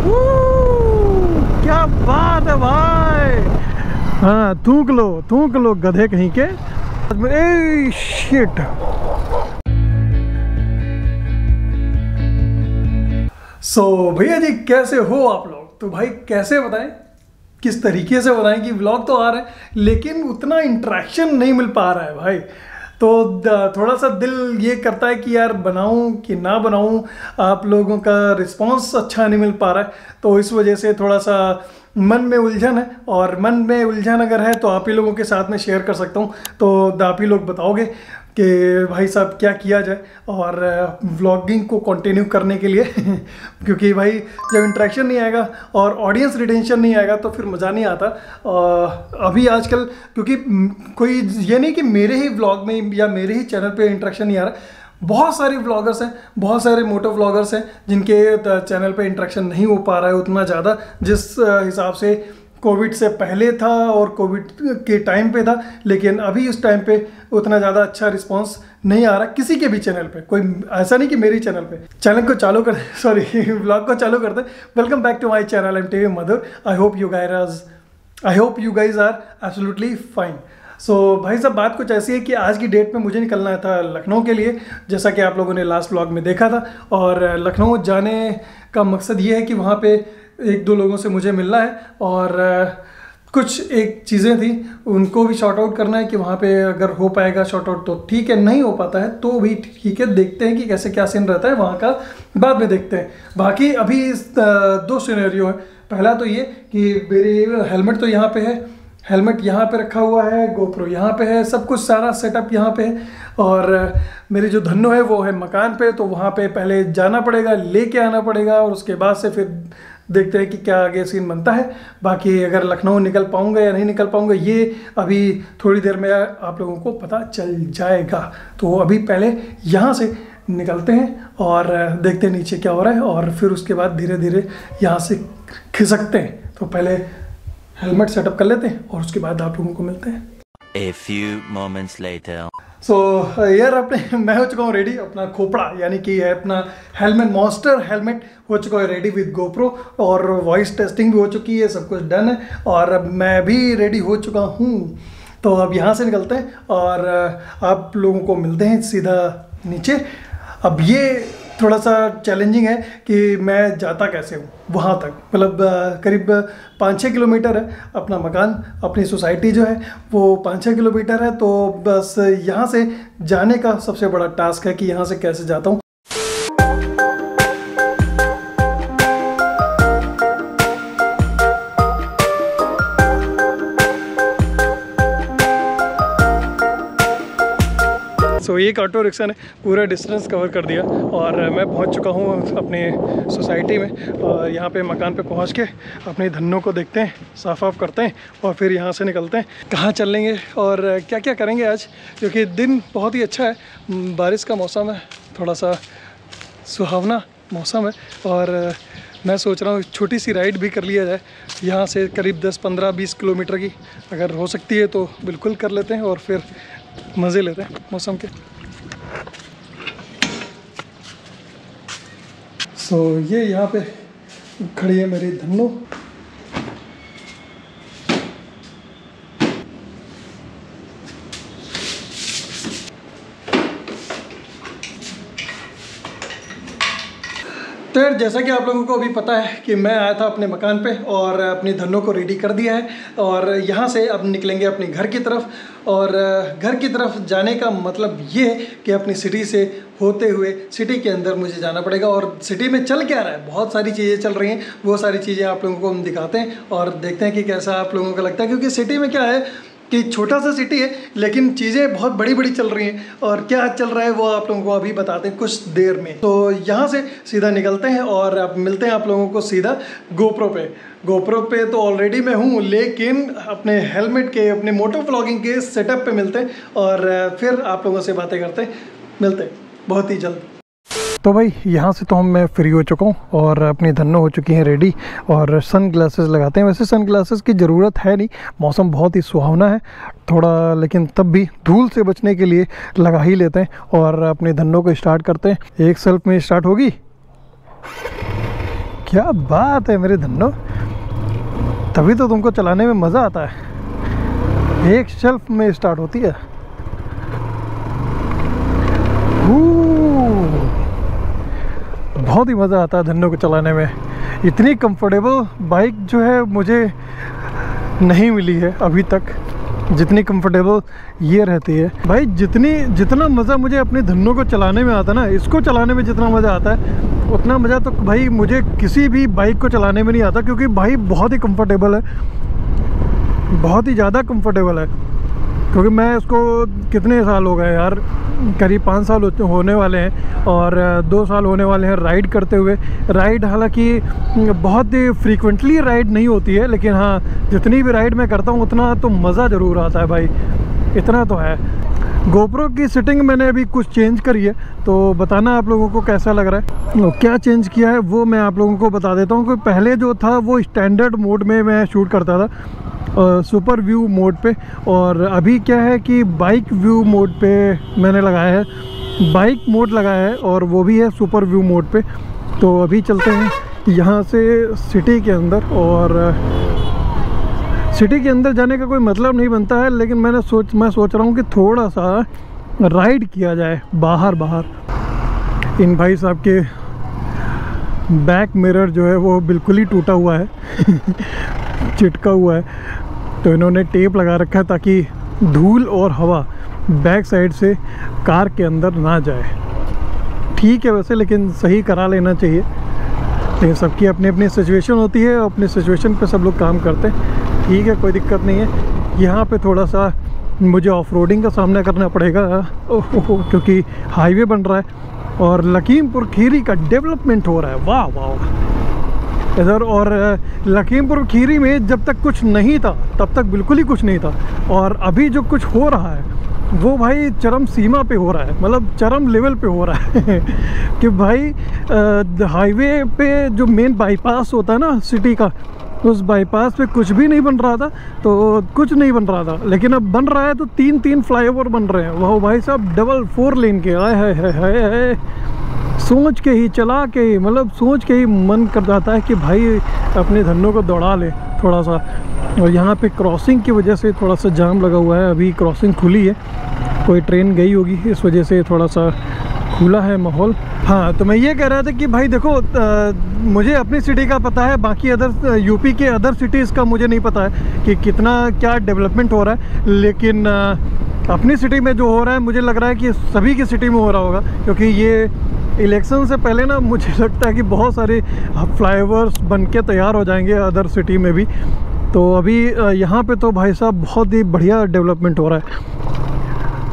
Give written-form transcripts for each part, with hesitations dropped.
क्या बात है भाई। हाँ थूक लो गधे कहीं के। ए शिट। सो भैया जी कैसे हो आप लोग। तो भाई कैसे बताएं, किस तरीके से बताएं कि व्लॉग तो आ रहा है लेकिन उतना इंटरेक्शन नहीं मिल पा रहा है भाई। तो थोड़ा सा दिल ये करता है कि यार बनाऊं कि ना बनाऊं, आप लोगों का रिस्पांस अच्छा नहीं मिल पा रहा है। तो इस वजह से थोड़ा सा मन में उलझन है, और मन में उलझन अगर है तो आप ही लोगों के साथ में शेयर कर सकता हूं। तो आप ही लोग बताओगे कि भाई साहब क्या किया जाए और व्लॉगिंग को कंटिन्यू करने के लिए क्योंकि भाई जब इंटरेक्शन नहीं आएगा और ऑडियंस रिटेंशन नहीं आएगा तो फिर मज़ा नहीं आता। अभी आजकल क्योंकि कोई ये नहीं कि मेरे ही व्लॉग में या मेरे ही चैनल पे इंटरेक्शन नहीं आ रहा, बहुत सारे व्लॉगर्स हैं, बहुत सारे मोटो व्लॉगर्स हैं जिनके चैनल पे इंटरेक्शन नहीं हो पा रहा है उतना ज़्यादा जिस हिसाब से कोविड से पहले था और कोविड के टाइम पे था। लेकिन अभी उस टाइम पे उतना ज़्यादा अच्छा रिस्पांस नहीं आ रहा किसी के भी चैनल पे। कोई ऐसा नहीं कि मेरी चैनल पे। चैनल को चालू कर व्लॉग को चालू करते। Welcome back to my channel, I am TV Madhur. I hope you guys are absolutely fine. So भाई साहब बात कुछ ऐसी है कि आज की डेट में मुझे निकलना था लखनऊ के लिए, जैसा कि आप लोगों ने लास्ट व्लॉग में देखा था। और लखनऊ जाने का मकसद ये है कि वहाँ पे एक दो लोगों से मुझे मिलना है और कुछ एक चीज़ें थी उनको भी शॉर्ट आउट करना है कि वहाँ पे अगर हो पाएगा शॉर्ट आउट तो ठीक है, नहीं हो पाता है तो भी ठीक है, देखते हैं कि कैसे क्या सीन रहता है वहाँ का, बाद में देखते हैं। बाकी अभी दो सिनेरियो है। पहला तो ये कि मेरी हेलमेट तो यहाँ पे है, हेलमेट यहाँ पे रखा हुआ है, गोप्रो यहाँ पे है, सब कुछ सारा सेटअप यहाँ पे है। और मेरी जो धन्नो है वो है मकान पे, तो वहाँ पे पहले जाना पड़ेगा, लेके आना पड़ेगा और उसके बाद से फिर देखते हैं कि क्या आगे सीन बनता है। बाकी अगर लखनऊ निकल पाऊँगा या नहीं निकल पाऊँगा ये अभी थोड़ी देर में आप लोगों को पता चल जाएगा। तो अभी पहले यहाँ से निकलते हैं और देखते हैं नीचे क्या हो रहा है और फिर उसके बाद धीरे धीरे यहाँ से खिसकते हैं। तो पहले हेलमेट सेटअप कर लेते हैं और उसके बाद आप लोगों को मिलते हैं। A few moments later. सो यार मैं हो चुका हूँ रेडी। अपना खोपड़ा यानी कि अपना हेलमेट, मॉन्स्टर हेलमेट हो चुका है रेडी विद गोप्रो और वॉइस टेस्टिंग भी हो चुकी है, सब कुछ डन है और अब मैं भी रेडी हो चुका हूँ। तो अब यहाँ से निकलते हैं और आप लोगों को मिलते हैं सीधा नीचे। अब ये थोड़ा सा चैलेंजिंग है कि मैं जाता कैसे हूँ वहाँ तक, मतलब करीब 5-6 किलोमीटर है अपना मकान, अपनी सोसाइटी जो है वो 5-6 किलोमीटर है। तो बस यहाँ से जाने का सबसे बड़ा टास्क है कि यहाँ से कैसे जाता हूँ। सो एक ऑटो रिक्शा ने पूरा डिस्टेंस कवर कर दिया और मैं पहुंच चुका हूं अपने सोसाइटी में। और यहाँ पे मकान पे पहुंच के अपनी धन्नों को देखते हैं, साफ ऑफ करते हैं और फिर यहाँ से निकलते हैं। कहाँ चलेंगे और क्या क्या करेंगे आज, क्योंकि दिन बहुत ही अच्छा है, बारिश का मौसम है, थोड़ा सा सुहावना मौसम है। और मैं सोच रहा हूँ छोटी सी राइड भी कर लिया जाए यहाँ से, करीब 10-15-20 किलोमीटर की अगर हो सकती है तो बिल्कुल कर लेते हैं और फिर मज़े लेते हैं मौसम के। सो ये यहाँ पे खड़ी है मेरी धन्नो। तो यार जैसा कि आप लोगों को अभी पता है कि मैं आया था अपने मकान पे और अपनी धन्नों को रेडी कर दिया है और यहाँ से अब निकलेंगे अपने घर की तरफ। और घर की तरफ जाने का मतलब ये है कि अपनी सिटी से होते हुए सिटी के अंदर मुझे जाना पड़ेगा। और सिटी में चल क्या रहा है, बहुत सारी चीज़ें चल रही हैं, वो सारी चीज़ें आप लोगों को हम दिखाते हैं और देखते हैं कि कैसा आप लोगों को लगता है। क्योंकि सिटी में क्या है कि छोटा सा सिटी है लेकिन चीज़ें बहुत बड़ी बड़ी चल रही हैं और क्या चल रहा है वो आप लोगों को अभी बताते हैं कुछ देर में। तो यहाँ से सीधा निकलते हैं और अब मिलते हैं आप लोगों को सीधा गोप्रो पे। गोप्रो पे तो ऑलरेडी मैं हूँ लेकिन अपने हेलमेट के, अपने मोटो व्लॉगिंग के सेटअप पे मिलते हैं और फिर आप लोगों से बातें करते हैं, मिलते हैं बहुत ही जल्द। तो भाई यहाँ से तो मैं फ्री हो चुका हूँ और अपनी धन्नो हो चुकी हैं रेडी और सन ग्लासेस लगाते हैं। वैसे सन ग्लासेस की ज़रूरत है नहीं, मौसम बहुत ही सुहावना है थोड़ा, लेकिन तब भी धूल से बचने के लिए लगा ही लेते हैं और अपनी धन्नो को स्टार्ट करते हैं। एक सेल्फ में स्टार्ट होगी क्या बात है मेरे धन्नो, तभी तो तुमको चलाने में मज़ा आता है। एक शेल्फ में स्टार्ट होती है। बहुत ही मज़ा आता है धन्नो को चलाने में। इतनी कंफर्टेबल बाइक जो है मुझे नहीं मिली है अभी तक, जितनी कंफर्टेबल ये रहती है भाई। जितना मज़ा मुझे अपने धन्नो को चलाने में आता है ना, इसको चलाने में जितना मज़ा आता है उतना मज़ा तो भाई मुझे किसी भी बाइक को चलाने में नहीं आता, क्योंकि भाई बहुत ही कंफर्टेबल है, बहुत ही ज़्यादा कंफर्टेबल है। क्योंकि मैं इसको कितने साल हो गए यार, करीब 5 साल होने वाले हैं और 2 साल होने वाले हैं राइड करते हुए। राइड हालांकि बहुत ही फ्रीक्वेंटली राइड नहीं होती है, लेकिन हाँ जितनी भी राइड मैं करता हूँ उतना तो मज़ा ज़रूर आता है भाई, इतना तो है। गोप्रो की सेटिंग मैंने अभी कुछ चेंज करी है, तो बताना आप लोगों को कैसा लग रहा है। क्या चेंज किया है वो मैं आप लोगों को बता देता हूँ। कि पहले जो था वो स्टैंडर्ड मोड में मैं शूट करता था, सुपर व्यू मोड पे, और अभी क्या है कि बाइक व्यू मोड पे मैंने लगाया है, बाइक मोड लगाया है और वो भी है सुपर व्यू मोड पे। तो अभी चलते हैं यहाँ से सिटी के अंदर, और सिटी के अंदर जाने का कोई मतलब नहीं बनता है, लेकिन मैं सोच रहा हूँ कि थोड़ा सा राइड किया जाए बाहर। इन भाई साहब के बैक मिरर जो है वो बिल्कुल ही टूटा हुआ है चिटका हुआ है, तो इन्होंने टेप लगा रखा है ताकि धूल और हवा बैक साइड से कार के अंदर ना जाए। ठीक है वैसे, लेकिन सही करा लेना चाहिए। लेकिन सबकी अपनी अपनी सिचुएशन होती है, अपनी सिचुएशन पे सब लोग काम करते हैं। ठीक है, कोई दिक्कत नहीं है। यहाँ पे थोड़ा सा मुझे ऑफ रोडिंग का सामना करना पड़ेगा क्योंकि हाईवे बन रहा है और लखीमपुर खीरी का डेवलपमेंट हो रहा है। वाह वाह इधर। और लखीमपुर खीरी में जब तक कुछ नहीं था तब तक बिल्कुल ही कुछ नहीं था, और अभी जो कुछ हो रहा है वो भाई चरम सीमा पे हो रहा है, मतलब चरम लेवल पे हो रहा है कि भाई हाईवे पे जो मेन बाईपास होता है ना सिटी का, उस बाईपास पे कुछ भी नहीं बन रहा था, तो कुछ नहीं बन रहा था, लेकिन अब बन रहा है। तो 3 फ्लाईओवर बन रहे हैं। वाह भाई साहब, डबल 4 लेन के। आए है सोच के ही, चला के ही, मतलब सोच के ही मन कर जाता है कि भाई अपने धन्नों को दौड़ा ले थोड़ा सा। और यहाँ पे क्रॉसिंग की वजह से थोड़ा सा जाम लगा हुआ है। अभी क्रॉसिंग खुली है, कोई ट्रेन गई होगी, इस वजह से थोड़ा सा खुला है माहौल। हाँ, तो मैं ये कह रहा था कि भाई देखो, मुझे अपनी सिटी का पता है, बाकी अदर यूपी के अदर सिटीज़ का मुझे नहीं पता है कि कितना क्या डेवलपमेंट हो रहा है, लेकिन अपनी सिटी में जो हो रहा है मुझे लग रहा है कि सभी की सिटी में हो रहा होगा। क्योंकि ये इलेक्शन से पहले ना मुझे लगता है कि बहुत सारे फ्लाईओवर्स बन के तैयार हो जाएंगे अदर सिटी में भी। तो अभी यहाँ पे तो भाई साहब बहुत ही बढ़िया डेवलपमेंट हो रहा है।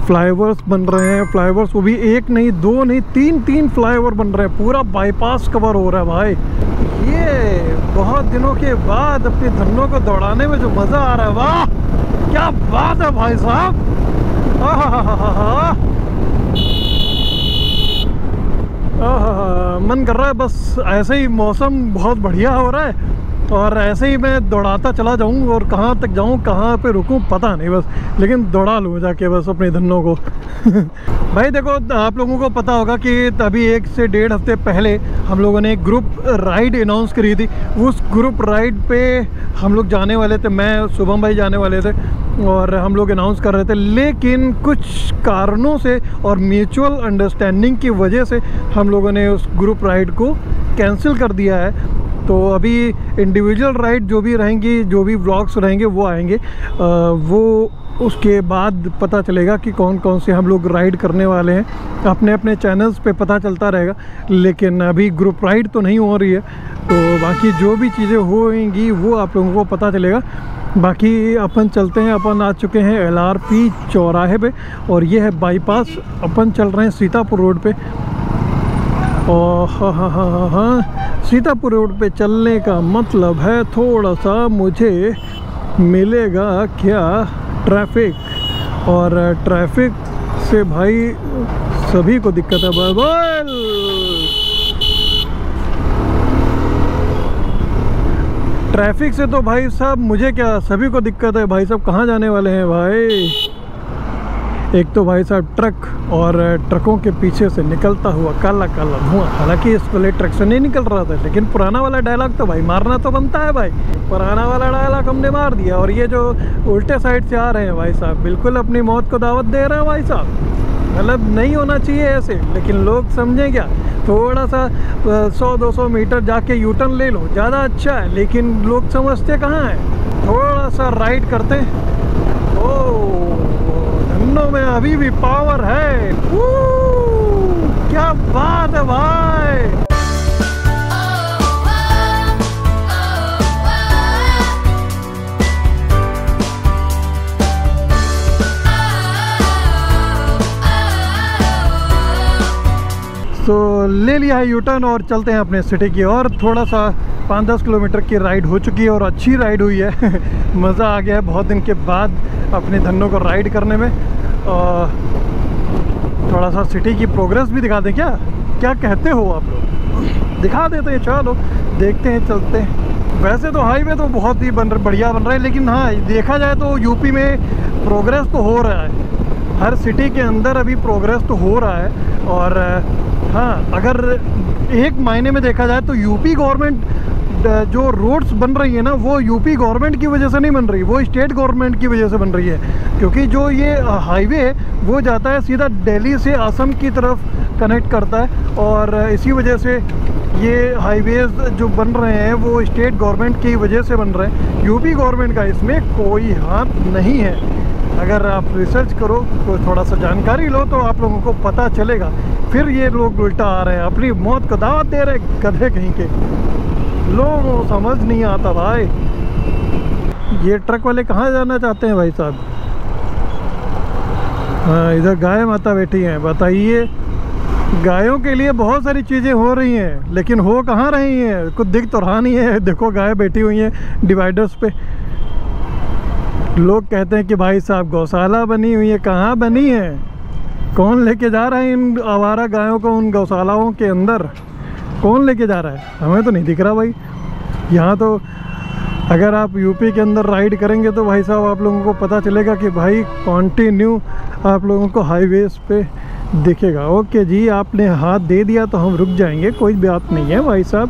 फ्लाईओवर्स बन रहे हैं, फ्लाईओवर्स वो भी 1 नहीं 2 नहीं 3 फ्लाईओवर बन रहे हैं, पूरा बाईपास कवर हो रहा है भाई। ये बहुत दिनों के बाद अपने धन्नों को दौड़ाने में जो मज़ा आ रहा है, वाह क्या बात है भाई साहब। मन कर रहा है बस ऐसे ही, मौसम बहुत बढ़िया हो रहा है और ऐसे ही मैं दौड़ाता चला जाऊं, और कहाँ तक जाऊं कहाँ पे रुकूं पता नहीं बस, लेकिन दौड़ा लूँ जाके बस अपने धन्नों को भाई देखो, आप लोगों को पता होगा कि अभी 1 से 1.5 हफ्ते पहले हम लोगों ने एक ग्रुप राइड अनाउंस करी थी। उस ग्रुप राइड पे हम लोग जाने वाले थे, मैं शुभम भाई जाने वाले थे, और हम लोग अनाउंस कर रहे थे, लेकिन कुछ कारणों से और म्यूचुअल अंडरस्टैंडिंग की वजह से हम लोगों ने उस ग्रुप राइड को कैंसिल कर दिया है। तो अभी इंडिविजुअल राइड जो भी रहेंगी, जो भी व्लॉग्स रहेंगे वो आएंगे, वो उसके बाद पता चलेगा कि कौन कौन से हम लोग राइड करने वाले हैं। अपने अपने चैनल्स पे पता चलता रहेगा, लेकिन अभी ग्रुप राइड तो नहीं हो रही है। तो बाकी जो भी चीज़ें होंगी वो आप लोगों को पता चलेगा। बाकी अपन चलते हैं, अपन आ चुके हैं LRP चौराहे पे, और ये है बाईपास। अपन चल रहे हैं सीतापुर रोड पे। और हाँ, सीतापुर रोड पे चलने का मतलब है थोड़ा सा मुझे मिलेगा क्या, ट्रैफिक, और ट्रैफिक से भाई सभी को दिक्कत है। बबल ट्रैफिक से तो भाई साहब मुझे क्या, सभी को दिक्कत है भाई साहब। कहाँ जाने वाले हैं भाई, एक तो भाई साहब ट्रक और ट्रकों के पीछे से निकलता हुआ काला काला धुआं। हालांकि इस वाले ट्रक से नहीं निकल रहा था, लेकिन पुराना वाला डायलॉग तो भाई मारना तो बनता है भाई। पुराना वाला डायलॉग हमने मार दिया। और ये जो उल्टे साइड से आ रहे हैं भाई साहब, बिल्कुल अपनी मौत को दावत दे रहे हैं भाई साहब। मतलब नहीं होना चाहिए ऐसे, लेकिन लोग समझें क्या। थोड़ा सा 100-200 मीटर जाके यू टर्न ले लो, ज़्यादा अच्छा है। लेकिन लोग समझते कहाँ हैं। थोड़ा सा राइड करते। ओह, धन्नो में अभी भी पावर है। क्या बात है भाई। तो ले लिया है यू टर्न और चलते हैं अपने सिटी की और। थोड़ा सा 5-10 किलोमीटर की राइड हो चुकी है और अच्छी राइड हुई है। मज़ा आ गया है बहुत दिन के बाद अपने धन्नों को राइड करने में। और थोड़ा सा सिटी की प्रोग्रेस भी दिखा दें क्या कहते हो आप लोग? दिखा देते हैं, चलो देखते हैं, चलते हैं। वैसे तो हाईवे तो बहुत ही बढ़िया बन रहा है, लेकिन हाँ देखा जाए तो यूपी में प्रोग्रेस तो हो रहा है। हर सिटी के अंदर अभी प्रोग्रेस तो हो रहा है। और हाँ, अगर एक मायने में देखा जाए तो यूपी गवर्नमेंट जो रोड्स बन रही है ना, वो यूपी गवर्नमेंट की वजह से नहीं बन रही, वो स्टेट गवर्नमेंट की वजह से बन रही है। क्योंकि जो ये हाईवे है वो जाता है सीधा दिल्ली से असम की तरफ कनेक्ट करता है। और इसी वजह से ये हाईवेज जो बन रहे हैं वो स्टेट गवर्नमेंट की वजह से बन रहे हैं। यूपी गवर्नमेंट का इसमें कोई हाथ नहीं है। अगर आप रिसर्च करो तो थोड़ा सा जानकारी लो तो आप लोगों को पता चलेगा। फिर ये लोग उल्टा आ रहे हैं, अपनी मौत को दावत दे रहे हैं, गधे कहीं के। लोगों को समझ नहीं आता भाई। ये ट्रक वाले कहाँ जाना चाहते हैं भाई साहब? हाँ, इधर गाय माता बैठी हैं। बताइए, गायों के लिए बहुत सारी चीज़ें हो रही हैं, लेकिन हो कहाँ रही हैं? कुछ दिख तो रहा नहीं है। देखो गाय बैठी हुई हैं डिवाइडर्स पे। लोग कहते हैं कि भाई साहब गौशाला बनी हुई है। कहाँ बनी है? कौन लेके जा रहा है इन आवारा गायों को उन गौशालाओं के अंदर? कौन लेके जा रहा है? हमें तो नहीं दिख रहा भाई। यहाँ तो अगर आप यूपी के अंदर राइड करेंगे तो भाई साहब आप लोगों को पता चलेगा कि भाई कंटिन्यू आप लोगों को हाईवेज पे दिखेगा। ओके जी, आपने हाथ दे दिया तो हम रुक जाएंगे, कोई बात नहीं है भाई साहब।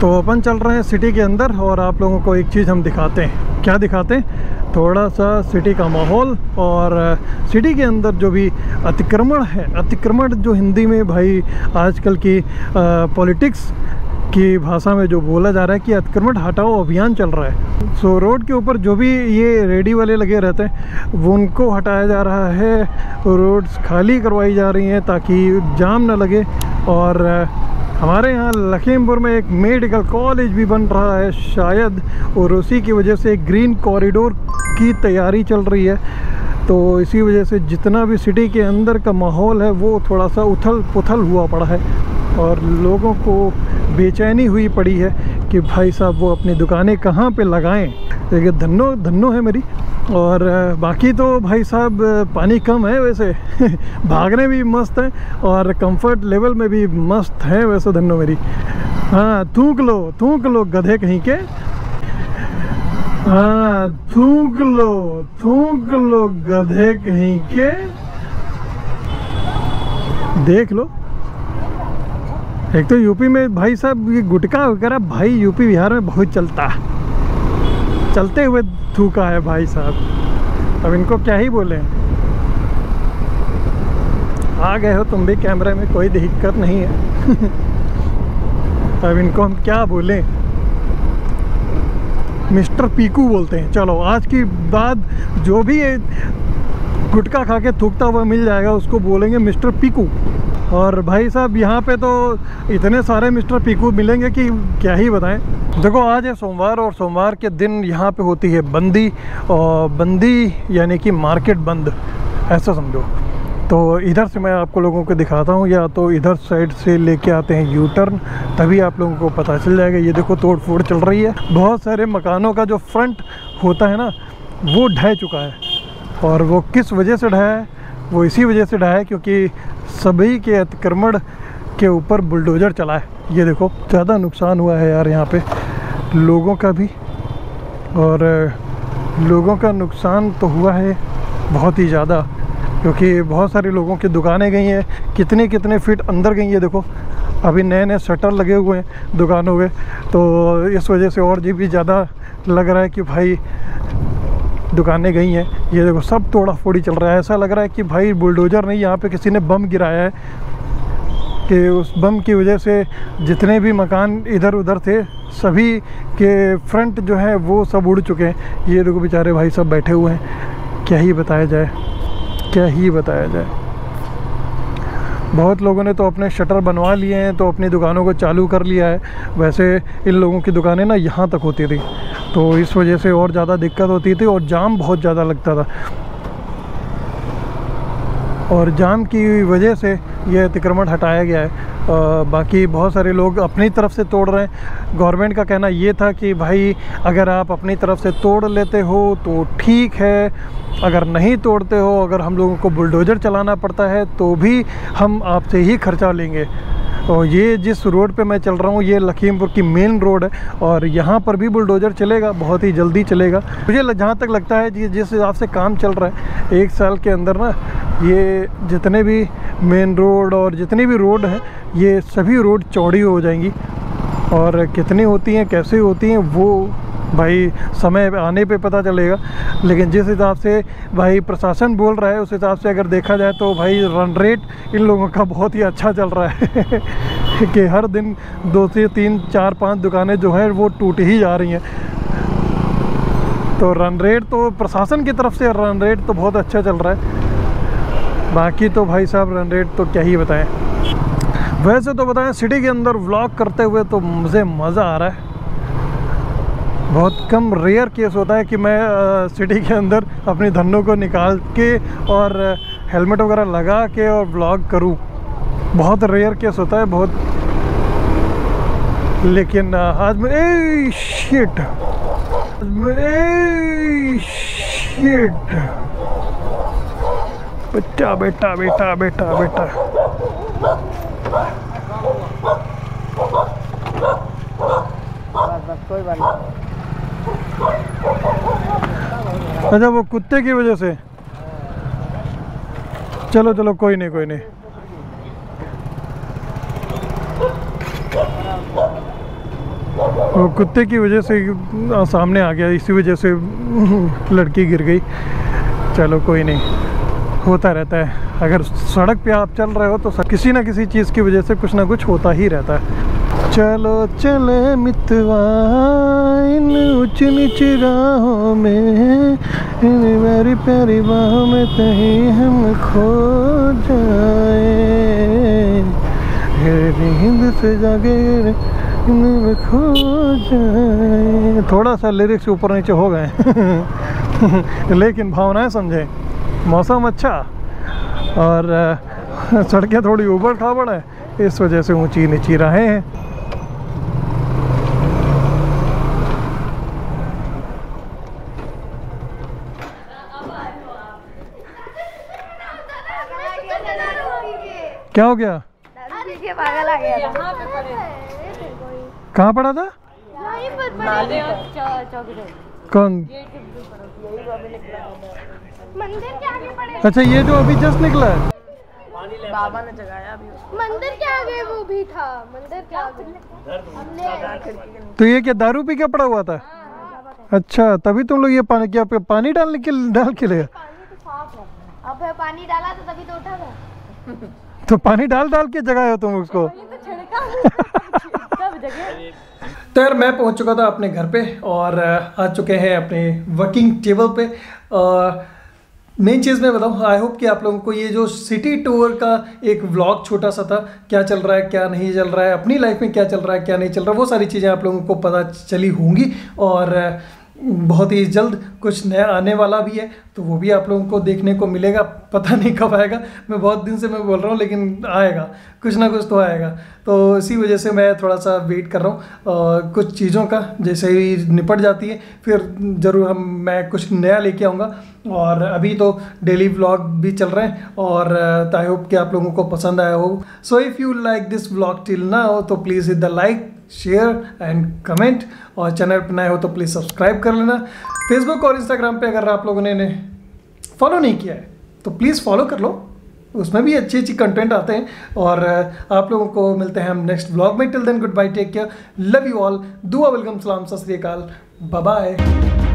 तो अपन चल रहे हैं सिटी के अंदर और आप लोगों को एक चीज़ हम दिखाते हैं। क्या दिखाते हैं? थोड़ा सा सिटी का माहौल और सिटी के अंदर जो भी अतिक्रमण है। अतिक्रमण जो हिंदी में भाई आजकल की पॉलिटिक्स की भाषा में जो बोला जा रहा है कि अतिक्रमण हटाओ अभियान चल रहा है। सो रोड के ऊपर जो भी ये रेडी वाले लगे रहते हैं वो उनको हटाया जा रहा है। रोड्स खाली करवाई जा रही हैं ताकि जाम ना लगे। और हमारे यहाँ लखीमपुर में एक मेडिकल कॉलेज भी बन रहा है शायद, और उसी की वजह से ग्रीन कॉरिडोर की तैयारी चल रही है। तो इसी वजह से जितना भी सिटी के अंदर का माहौल है वो थोड़ा सा उथल पुथल हुआ पड़ा है और लोगों को बेचैनी हुई पड़ी है कि भाई साहब वो अपनी दुकानें कहाँ पे लगाएं। देखिए धन्नो है मेरी। और बाकी तो भाई साहब पानी कम है वैसे। भागने भी मस्त है और कंफर्ट लेवल में भी मस्त है वैसे धन्नो मेरी। हाँ, थूक लो गधे कहीं के। हाँ, थूक लो गधे कहीं के। देख लो, एक तो यूपी में भाई साहब ये गुटखा वगैरह भाई यूपी बिहार में बहुत चलता है। चलते हुए थूका है भाई साहब। अब इनको क्या ही बोले। आ गए हो तुम भी कैमरे में, कोई दिक्कत नहीं है। अब इनको हम क्या बोलें? मिस्टर पीकू बोलते हैं। चलो, आज की बाद जो भी गुटखा खा के थूकता हुआ मिल जाएगा उसको बोलेंगे मिस्टर पीकू। और भाई साहब यहाँ पे तो इतने सारे मिस्टर पीकू मिलेंगे कि क्या ही बताएं। देखो, आज है सोमवार और सोमवार के दिन यहाँ पे होती है बंदी। और बंदी यानी कि मार्केट बंद, ऐसा समझो। तो इधर से मैं आपको लोगों को दिखाता हूँ, या तो इधर साइड से लेके आते हैं यू टर्न, तभी आप लोगों को पता चल जाएगा। ये देखो तोड़ फोड़ चल रही है। बहुत सारे मकानों का जो फ्रंट होता है ना वो ढह चुका है। और वो किस वजह से ढहा है? वो इसी वजह से ढहा है क्योंकि सभी के अतिक्रमण के ऊपर बुलडोज़र चला है। ये देखो, ज़्यादा नुकसान हुआ है यार यहाँ पे लोगों का भी। और लोगों का नुकसान तो हुआ है बहुत ही ज़्यादा। क्योंकि बहुत सारे लोगों की दुकानें गई हैं, कितने कितने फीट अंदर गई हैं। देखो अभी नए नए शटर लगे हुए हैं दुकानों में, तो इस वजह से और भी ज़्यादा लग रहा है कि भाई दुकानें गई हैं। ये देखो सब तोड़ा फोड़ी चल रहा है, ऐसा लग रहा है कि भाई बुलडोज़र नहीं, यहाँ पे किसी ने बम गिराया है कि उस बम की वजह से जितने भी मकान इधर उधर थे सभी के फ्रंट जो है वो सब उड़ चुके हैं। ये देखो बेचारे भाई सब बैठे हुए हैं, क्या ही बताया जाए, क्या ही बताया जाए। बहुत लोगों ने तो अपने शटर बनवा लिए हैं, तो अपनी दुकानों को चालू कर लिया है। वैसे इन लोगों की दुकानें ना यहाँ तक होती थी, तो इस वजह से और ज़्यादा दिक्कत होती थी और जाम बहुत ज़्यादा लगता था, और जाम की वजह से ये अतिक्रमण हटाया गया है। बाकी बहुत सारे लोग अपनी तरफ से तोड़ रहे हैं। गवर्नमेंट का कहना ये था कि भाई अगर आप अपनी तरफ से तोड़ लेते हो तो ठीक है, अगर नहीं तोड़ते हो, अगर हम लोगों को बुलडोज़र चलाना पड़ता है तो भी हम आपसे ही खर्चा लेंगे। और ये जिस रोड पे मैं चल रहा हूँ ये लखीमपुर की मेन रोड है, और यहाँ पर भी बुलडोज़र चलेगा, बहुत ही जल्दी चलेगा। मुझे जहाँ तक लगता है कि जिस हिसाब से काम चल रहा है 1 साल के अंदर ना, ये जितने भी मेन रोड और जितनी भी रोड हैं ये सभी रोड चौड़ी हो जाएंगी। और कितनी होती हैं, कैसे होती हैं, वो भाई समय आने पे पता चलेगा। लेकिन जिस हिसाब से भाई प्रशासन बोल रहा है उस हिसाब से अगर देखा जाए तो भाई रन रेट इन लोगों का बहुत ही अच्छा चल रहा है कि हर दिन 2 से 3 4 5 दुकानें जो हैं वो टूट ही जा रही हैं। तो रन रेट तो प्रशासन की तरफ से रन रेट तो बहुत अच्छा चल रहा है। बाकी तो भाई साहब रन रेट तो क्या ही बताएं। वैसे तो बताएं सिटी के अंदर व्लॉग करते हुए तो मुझे मज़ा आ रहा है। बहुत कम रेयर केस होता है कि मैं सिटी के अंदर अपनी धन्नों को निकाल के और हेलमेट वगैरह लगा के और व्लॉग करूं। बहुत रेयर केस होता है, बहुत। लेकिन आज मैं शिट बेटा बेटा बेटा बेटा बेटा कोई बात नहीं। अच्छा वो कुत्ते की वजह से, चलो चलो कोई नहीं कोई नहीं। वो कुत्ते की वजह से सामने आ गया, इसी वजह से लड़की गिर गई। चलो कोई नहीं, होता रहता है। अगर सड़क पे आप चल रहे हो तो किसी ना किसी चीज़ की वजह से कुछ ना कुछ होता ही रहता है। चलो चले मितवा इन ऊंच नीच राहों में, इन मेरी प्यारी बाहों में कहीं हम खो जाए, नींद से जागे में खो जाए। थोड़ा सा लिरिक्स ऊपर नीचे हो गए लेकिन भावनाएं समझें। मौसम अच्छा और सड़कें थोड़ी ऊबड़ खाबड़ है, इस वजह से ऊंची नीची राहें हैं। क्या हो गया? पागल आ गया था। कहाँ पड़ा था? कौन? मंदिर के आगे पड़े। अच्छा ये जो अभी जस्ट निकला है, बाबा ने जगाया अभी। मंदिर के आगे वो भी था, मंदिर के आगे। तो ये क्या दारू पी के पड़ा हुआ था? अच्छा तभी तुम लोग ये पानी क्या पानी डाल के ले? अब पानी डाला तो तभी तो उठा था। तो पानी डाल के जगाए हो तुम उसको? तो यार मैं पहुंच चुका था अपने घर पे और आ चुके हैं अपने वर्किंग टेबल पे। मेन चीज़ मैं बताऊं, आई होप कि आप लोगों को ये जो सिटी टूर का एक व्लॉग छोटा सा था, क्या चल रहा है क्या नहीं चल रहा है, अपनी लाइफ में क्या चल रहा है क्या नहीं चल रहा है, वो सारी चीज़ें आप लोगों को पता चली होंगी। और बहुत ही जल्द कुछ नया आने वाला भी है, तो वो भी आप लोगों को देखने को मिलेगा। पता नहीं कब आएगा, मैं बहुत दिन से मैं बोल रहा हूँ, लेकिन आएगा, कुछ ना कुछ तो आएगा। तो इसी वजह से मैं थोड़ा सा वेट कर रहा हूँ कुछ चीज़ों का। जैसे ही निपट जाती है फिर ज़रूर मैं कुछ नया लेके आऊँगा। और अभी तो डेली व्लॉग भी चल रहे हैं और आई होप कि आप लोगों को पसंद आया हो। So if you like this vlog till now तो please hit the like, share and comment, और चैनल पर नए हो तो प्लीज़ सब्सक्राइब कर लेना। फेसबुक और इंस्टाग्राम पे अगर आप लोगों ने फॉलो नहीं किया है तो प्लीज़ फॉलो कर लो, उसमें भी अच्छी अच्छी कंटेंट आते हैं। और आप लोगों को मिलते हैं हम नेक्स्ट व्लॉग में। Till then good bye, take care, love you all, दुआ वेलकम, सलाम, सत श्री अकाल, बाय बाय।